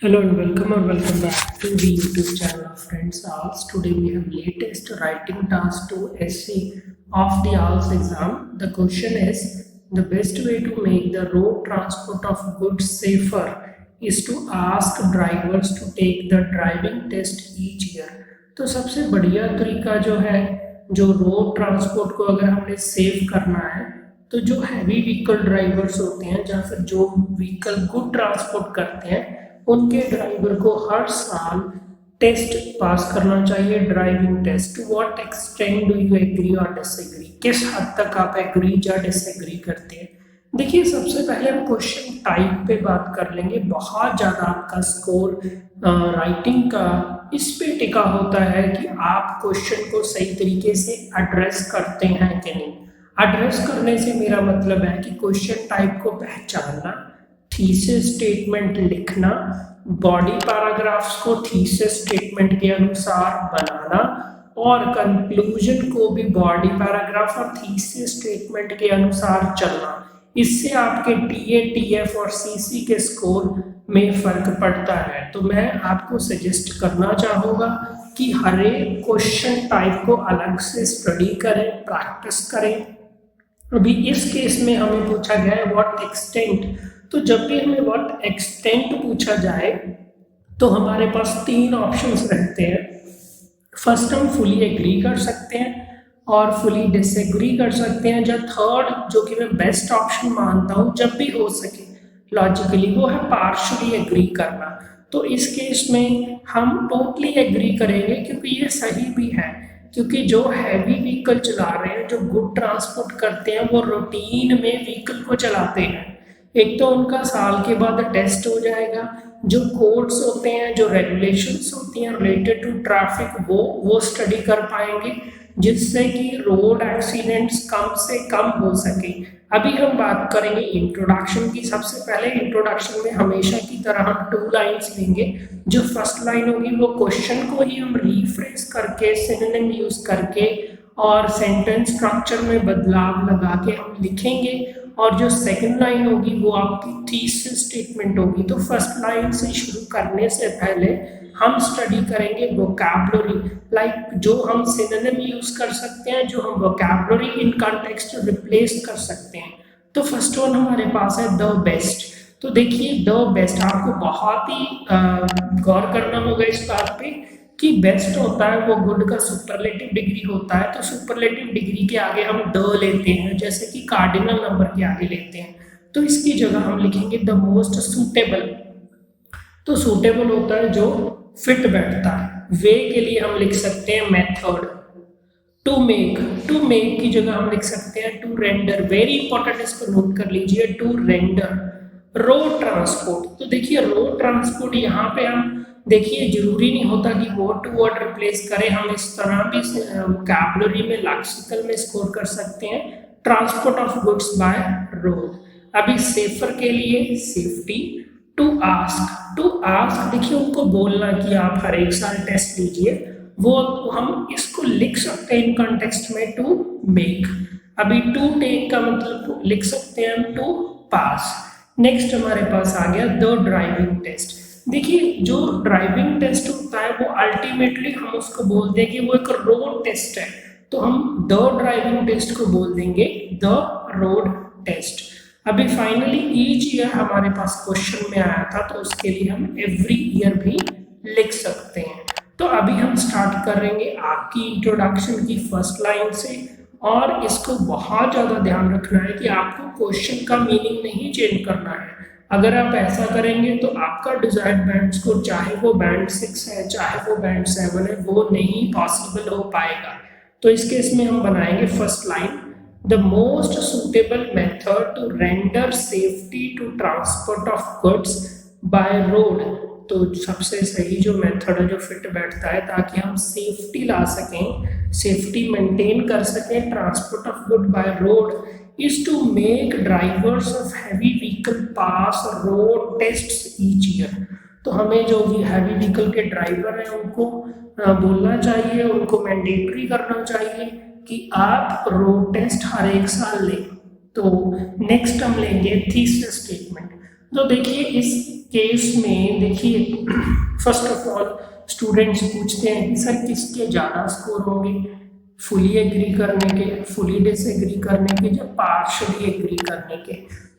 Hello and welcome back to the YouTube channel of Friends ALS. Today we have latest writing task to essay of the ALS exam. The question is the best way to make the road transport of goods safer is to ask drivers to take the driving test each year. तो सबसे बढ़िया तरीका जो है जो road transport को अगर हमने सेव करना है तो जो हैवी व्हीकल ड्राइवर्स होते हैं या फिर जो व्हीकल गुड ट्रांसपोर्ट करते हैं उनके ड्राइवर को हर साल टेस्ट पास करना चाहिए, driving test. To what extent do you agree और डिसएग्री, किस हद तक आप एग्री या डिसएग्री करते हैं। देखिए, सबसे पहले हम क्वेश्चन टाइप पे बात कर लेंगे। बहुत ज़्यादा आपका स्कोर राइटिंग का इस पे टिका होता है कि आप क्वेश्चन को सही तरीके से एड्रेस करते हैं कि नहीं। एड्रेस करने से मेरा मतलब है कि क्वेश्चन टाइप को पहचानना, थीसिस स्टेटमेंट लिखना, बॉडी पैराग्राफ्स को थीसिस स्टेटमेंट के अनुसार बनाना और कंक्लूजन को भी बॉडी पैराग्राफ और थीसिस स्टेटमेंट के अनुसार चलना। इससे आपके टीए, टीएफ और सीसी के स्कोर में फर्क पड़ता है। तो मैं आपको सजेस्ट करना चाहूँगा कि हर एक क्वेश्चन टाइप को अलग से स्टडी करें, प्रैक्टिस करें। अभी इस केस में हमें पूछा गया है व्हाट एक्सटेंट। तो जब भी हमें व्हाट एक्सटेंट पूछा जाए तो हमारे पास तीन ऑप्शंस रहते हैं। फर्स्ट हम फुली एग्री कर सकते हैं और फुली डिसएग्री कर सकते हैं। जो थर्ड, जो कि मैं बेस्ट ऑप्शन मानता हूँ जब भी हो सके लॉजिकली, वो है पार्शली एग्री करना। तो इस केस में हम टोटली एग्री करेंगे क्योंकि ये सही भी है, क्योंकि जो हैवी व्हीकल चला रहे हैं, जो गुड ट्रांसपोर्ट करते हैं, वो रूटीन में व्हीकल को चलाते हैं। एक तो उनका साल के बाद टेस्ट हो जाएगा, जो कोड्स होते हैं, जो रेगुलेशंस होती हैं रिलेटेड टू ट्रैफिक, वो स्टडी कर पाएंगे, जिससे कि रोड एक्सीडेंट्स कम से कम हो सके। अभी हम बात करेंगे इंट्रोडक्शन की। सबसे पहले इंट्रोडक्शन में हमेशा की तरह हम 2 लाइन्स लेंगे। जो फर्स्ट लाइन होगी वो क्वेश्चन को ही हम रीफ्रेश करके, सिनोनिम यूज करके और सेंटेंस स्ट्रक्चर में बदलाव लगा के हम लिखेंगे, और जो सेकंड लाइन होगी वो आपकी थीसिस स्टेटमेंट होगी। तो फर्स्ट लाइन से शुरू करने से पहले हम स्टडी करेंगे वोकैबुलरी, लाइक जो हम सिनोनिम यूज कर सकते हैं, जो हम वोकैबुलरी इन कॉन्टेक्स्ट रिप्लेस कर सकते हैं। तो फर्स्ट वन हमारे पास है द बेस्ट। तो देखिए, द बेस्ट आपको बहुत ही गौर करना होगा इस बात पे कि बेस्ट होता है वो गुड का सुपरलेटिव डिग्री होता है। तो सुपरलेटिव डिग्री के आगे हम द लेते हैं, जैसे कि कार्डिनल नंबर के आगे लेते हैं। तो इसकी जगह हम लिखेंगे द मोस्ट सूटेबल। तो सूटेबल होता है जो फिट बैठता है। वे के लिए हम लिख सकते हैं मेथड। टू मेक की जगह हम लिख सकते हैं टू रेंडर। वेरी इंपॉर्टेंट, इसको नोट कर लीजिए, टू रेंडर। रोड ट्रांसपोर्ट, तो देखिए रोड ट्रांसपोर्ट यहाँ पे हम देखिए जरूरी नहीं होता कि वर्ड टू वर्ड रिप्लेस करें, हम इस तरह भी वोकैबुलरी में, लैक्सिकल में स्कोर कर सकते हैं। Transport of goods by road. अभी सेफर के लिए सेफ्टी। टू आस्क देखिए उनको बोलना कि आप हर एक साल टेस्ट लीजिए, वो हम इसको लिख सकते हैं इन कॉन्टेक्स्ट में टू मेक। अभी टू टेक का मतलब लिख सकते हैं हम टू पास। नेक्स्ट हमारे पास आ गया द ड्राइविंग टेस्ट। देखिए, जो ड्राइविंग टेस्ट होता है वो अल्टीमेटली हम उसको बोल देंगे वो एक रोड टेस्ट है, तो हम द ड्राइविंग टेस्ट को बोल देंगे द रोड टेस्ट। अभी फाइनली ईच ईयर हमारे पास क्वेश्चन में आया था, तो उसके लिए हम एवरी ईयर भी लिख सकते हैं। तो अभी हम स्टार्ट करेंगे आपकी इंट्रोडक्शन की फर्स्ट लाइन से, और इसको बहुत ज़्यादा ध्यान रखना है कि आपको क्वेश्चन का मीनिंग नहीं चेंज करना है। अगर आप ऐसा करेंगे तो आपका डिजायर्ड बैंड स्कोर, चाहे वो बैंड 6 है चाहे वो बैंड 7 है, वो नहीं पॉसिबल हो पाएगा। तो इस केस में हम बनाएंगे first line, the most suitable method to render safety to transport of goods by road. तो सबसे सही जो मेथड है, जो फिट बैठता है ताकि हम सेफ्टी ला सकें, सेफ्टी मेंटेन कर सकें transport of good by road, is to make drivers of heavy vehicle pass road tests each year। तो हमें जो भी हैवी व्हीकल के ड्राइवर हैं उनको बोलना चाहिए, उनको मैंडेटरी करना चाहिए कि आप रोड टेस्ट हर एक साल लें। तो नेक्स्ट हम लेंगे थीसिस स्टेटमेंट। तो देखिए इस केस में देखिए फर्स्ट ऑफ ऑल स्टूडेंट्स पूछते हैं कि सर किसके ज़्यादा स्कोर होंगे, फुली एग्री करने के, फुली डिसएग्री करने के या पार्शली एग्री करने के।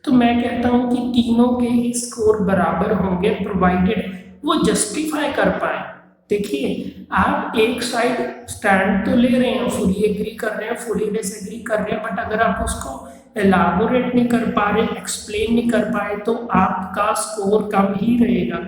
तो मैं कहता हूँ कि तीनों के ही स्कोर बराबर होंगे प्रोवाइडेड वो जस्टिफाई कर पाए। देखिए आप एक साइड स्टैंड तो ले रहे हैं, फुली एग्री कर रहे हैं, फुली डिसएग्री कर रहे हैं, बट अगर आप उसको एलाबोरेट नहीं कर पा रहे, एक्सप्लेन नहीं कर पाए तो आपका स्कोर कम ही रहेगा।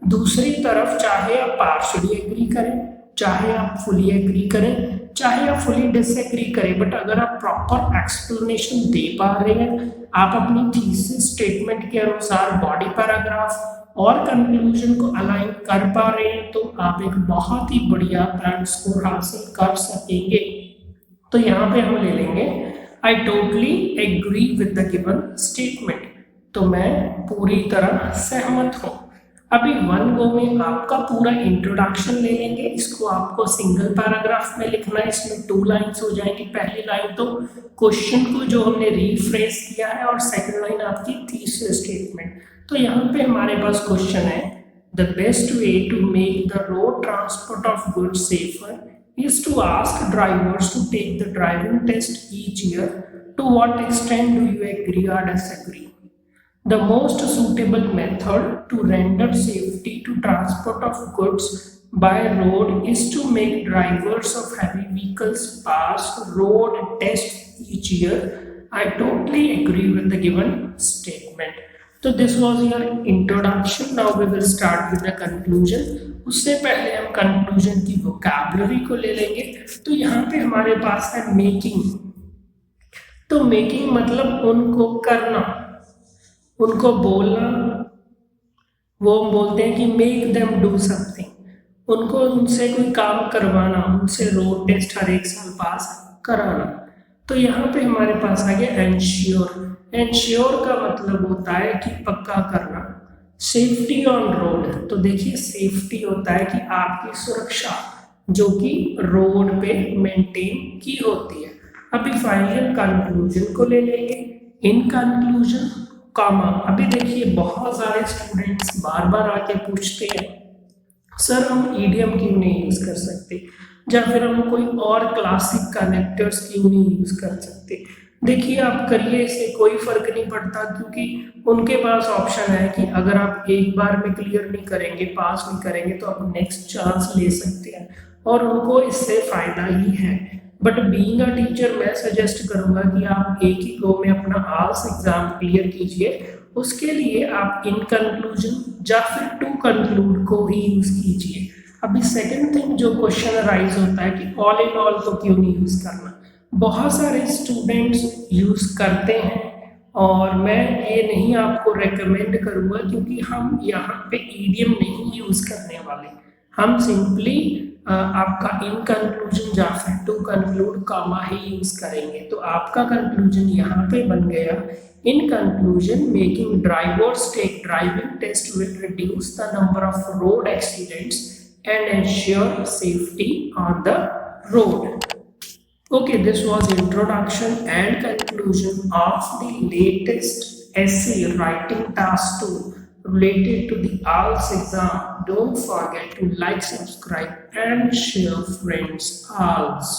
दूसरी तरफ चाहे आप पार्शली एग्री करें, चाहे आप फुली एग्री करें, चाहे आप फुली डिसएग्री करें, बट अगर आप प्रॉपर एक्सप्लेनेशन दे पा रहे हैं, आप अपनी थीसिस स्टेटमेंट के अनुसार बॉडी पैराग्राफ और कंक्लूजन को अलाइन कर पा रहे हैं, तो आप एक बहुत ही बढ़िया बैंड स्कोर हासिल कर सकेंगे। तो यहाँ पे हम ले लेंगे I totally agree with the given statement, तो मैं पूरी तरह सहमत हूँ। अभी वन गो में आपका पूरा इंट्रोडक्शन ले लेंगे, इसको आपको सिंगल पैराग्राफ में लिखना है, इसमें 2 लाइन्स हो जाएंगी। पहली लाइन तो क्वेश्चन को जो हमने रीफ्रेज किया है और सेकंड लाइन आपकी थीसिस स्टेटमेंट। तो यहाँ पे हमारे पास क्वेश्चन है the best way to make the road transport of goods safer is to ask drivers to take the driving test each year. To what extent do you agree or disagree? The most suitable method to render safety to transport of goods by road is to make drivers of heavy vehicles pass road test each year. I totally agree with the given statement. So this was your introduction. Now we will start with the conclusion. उससे पहले हम conclusion की vocabulary को ले लेंगे। तो यहाँ पे हमारे पास है मेकिंग। तो मेकिंग मतलब उनको करना, उनको बोलना, वो बोलते हैं कि मेक देम डू समथिंग, उनको उनसे कोई काम करवाना, उनसे रोड टेस्ट हर एक साल पास कराना। तो यहाँ पे हमारे पास आ गया एंश्योर। एंश्योर का मतलब होता है कि पक्का करना। सेफ्टी ऑन रोड, तो देखिए सेफ्टी होता है कि आपकी सुरक्षा जो कि रोड पे मेंटेन की होती है। अभी फाइनल कंक्लूजन को ले लेंगे। इन कंक्लूजन कॉमा, अभी देखिए बहुत सारे स्टूडेंट्स बार बार आके पूछते हैं सर हम ईडियम क्यों नहीं यूज कर सकते, या फिर हम कोई और क्लासिक कनेक्टर्स क्यों नहीं यूज कर सकते। देखिए आप करिए, इससे कोई फर्क नहीं पड़ता, क्योंकि उनके पास ऑप्शन है कि अगर आप एक बार में क्लियर नहीं करेंगे, पास नहीं करेंगे, तो आप नेक्स्ट चांस ले सकते हैं और उनको इससे फायदा ही है। बट बीइंग अ टीचर मैं सजेस्ट करूंगा कि आप एक ही गो में अपना आल्स एग्जाम क्लियर कीजिए। उसके लिए आप इन कंक्लूजन या फिर टू कंक्लूड को ही यूज कीजिए। अभी सेकंड थिंग जो क्वेश्चन राइज होता है कि ऑल इन ऑल तो क्यों नहीं यूज करना। बहुत सारे स्टूडेंट्स यूज करते हैं और मैं ये नहीं आपको रेकमेंड करूंगा, क्योंकि हम यहाँ पे ईडियम नहीं यूज करने वाले। हम सिंपली आपका इन कंक्लूजन या फिर टू कंक्लूड कॉमा ही यूज करेंगे। तो आपका कंक्लूजन यहाँ पे बन गया in conclusion making drivers take driving test will reduce the number of road accidents and ensure safety on the road. Okay, this was introduction and conclusion of the latest essay writing task 2 related to the IELTS exam. Don't forget to like, subscribe and share friends. IELTS.